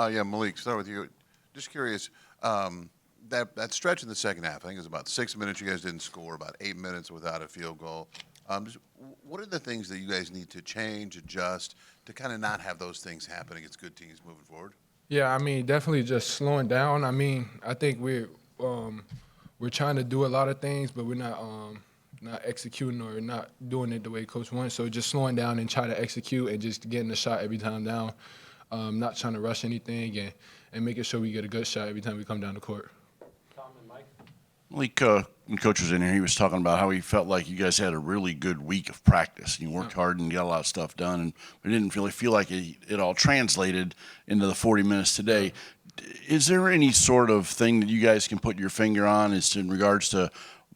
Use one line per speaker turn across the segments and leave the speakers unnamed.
Yeah, Malik, start with you. Just curious, that stretch in the second half, I think it was about 6 minutes. You guys didn't score, about 8 minutes without a field goal. What are the things that you guys need to change, adjust, to kind of not have those things happen against good teams moving forward?
Yeah, I mean, definitely just slowing down. I mean, I think we're trying to do a lot of things, but we're not executing or not doing it the way coach wants. So just slowing down and try to execute and just getting the shot every time down. Not trying to rush anything and making sure we get a good shot every time we come down the court.
Tom and Mike.
Malik, when Coach was in here, he was talking about how he felt like you guys had a really good week of practice. You worked hard and got a lot of stuff done, and we didn't really feel like it all translated into the 40 minutes today. Is there any sort of thing that you guys can put your finger on as to, in regards to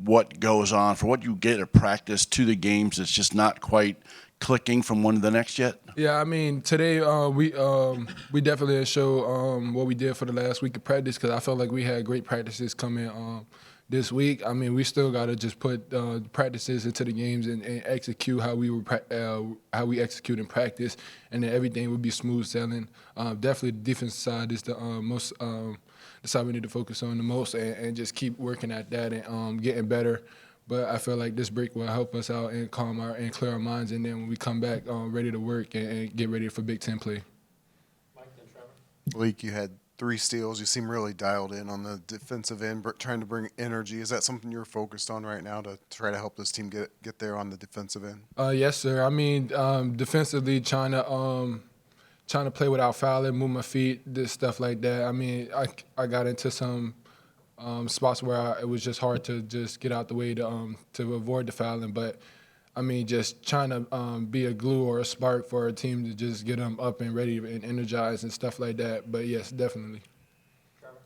what goes on, for what you get at practice to the games that's just not quite clicking from one to the next yet?
Yeah, I mean, today we definitely didn't show what we did for the last week of practice because I felt like we had great practices coming this week. I mean, we still got to just put practices into the games and execute how we execute in practice, and then everything would be smooth sailing. Definitely, the defensive side is the the side we need to focus on the most, and just keep working at that and getting better. But I feel like this break will help us out and and clear our minds, and then when we come back, ready to work and get ready for Big Ten play.
Mike and Trevor.
Malik, you had 3 steals. You seem really dialed in on the defensive end, trying to bring energy. Is that something you're focused on right now to try to help this team get there on the defensive end?
Yes, sir. I mean, defensively, trying to play without fouling, move my feet, this stuff like that. I mean, I got into some spots where it was just hard to just get out the way to avoid the fouling. But, I mean, just trying to be a glue or a spark for a team to just get them up and ready and energized and stuff like that. But, yes, definitely.
Trevor.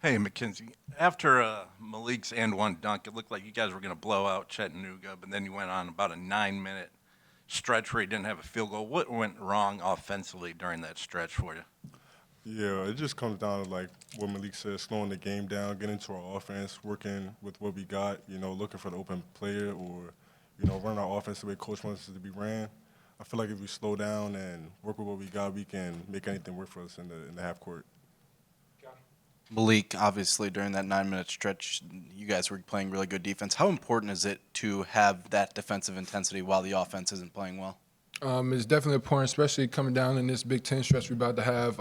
Hey, Mackenzie. After Malik's and one dunk, it looked like you guys were going to blow out Chattanooga, but then you went on about a 9-minute stretch where you didn't have a field goal. What went wrong offensively during that stretch for you?
Yeah, it just comes down to like what Malik said, slowing the game down, getting to our offense, working with what we got, looking for the open player or, running our offense the way coach wants it to be ran. I feel like if we slow down and work with what we got, we can make anything work for us in the half court.
Malik, obviously, during that 9-minute stretch, you guys were playing really good defense. How important is it to have that defensive intensity while the offense isn't playing well?
It's definitely important, especially coming down in this Big Ten stretch we're about to have.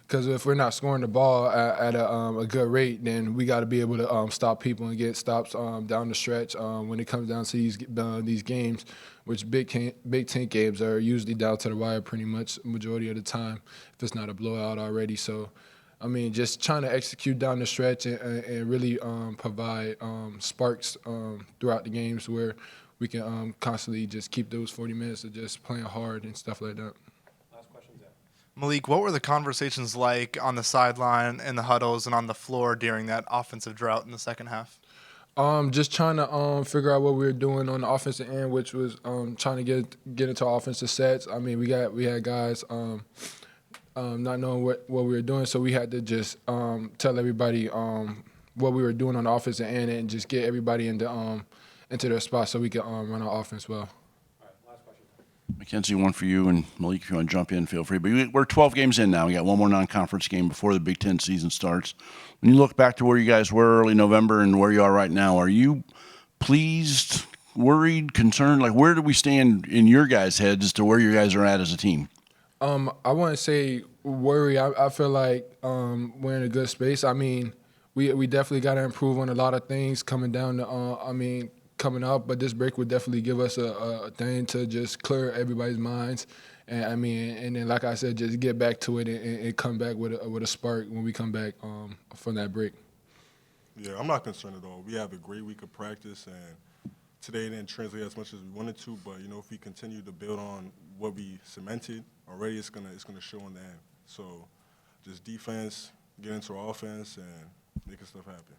Because if we're not scoring the ball at a good rate, then we got to be able to stop people and get stops down the stretch. When it comes down to these games, which Big Ten games are usually down to the wire pretty much majority of the time, if it's not a blowout already. So, I mean, just trying to execute down the stretch and really provide sparks throughout the games where we can constantly just keep those 40 minutes of just playing hard and stuff like that.
Last question, Zach.
Malik, what were the conversations like on the sideline, in the huddles, and on the floor during that offensive drought in the second half?
Just trying to figure out what we were doing on the offensive end, which was trying to get into offensive sets. I mean, we had guys not knowing what we were doing, so we had to just tell everybody what we were doing on the offensive end and just get everybody into their spot so we can run our offense well.
All right, last question.
Mackenzie, one for you, and Malik, if you want to jump in, feel free. But we're 12 games in now. We got one more non-conference game before the Big Ten season starts. When you look back to where you guys were early November and where you are right now, are you pleased, worried, concerned? Like, where do we stand in your guys' heads as to where you guys are at as a team?
I wouldn't say worry. I feel like we're in a good space. I mean, we definitely got to improve on a lot of things coming down to coming up, but this break would definitely give us a thing to just clear everybody's minds, and and then like I said, just get back to it and come back with a spark when we come back from that break.
Yeah, I'm not concerned at all. We have a great week of practice, and today didn't translate as much as we wanted to, but if we continue to build on what we cemented already, it's gonna show in the end. So just defense, get into our offense, and making stuff happen.